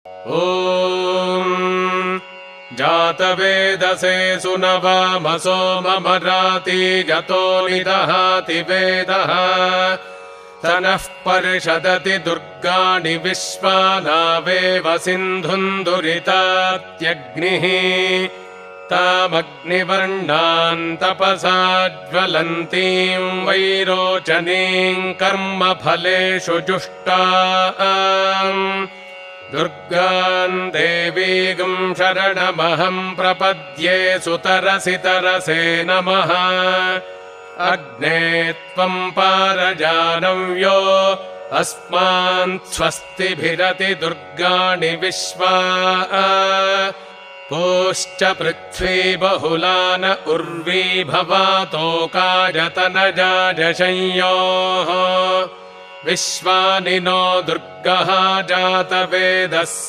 ॐ जातवेदसे सुनवामसो ममराति यतो निदहाति वेदः स नः पर्षदति दुर्गाणि विश्वानावेव सिन्धुम् दुरितात्यग्निः तामग्निवर्णान् तपसा ज्वलन्तीम् वैरोचनीम् कर्मफलेषु जुष्टाम् दुर्गाम् देवीगम् शरणमहम् प्रपद्ये सुतरसि तरसे नमः अग्ने त्वम् पारजानव्यो अस्मान् स्वस्तिभिरति दुर्गाणि विश्वा पूश्च पृथ्वी बहुलान उर्वी भवातोकाजतनजाजशंयोः विश्वानि नो दुर्गः जातवेदस्य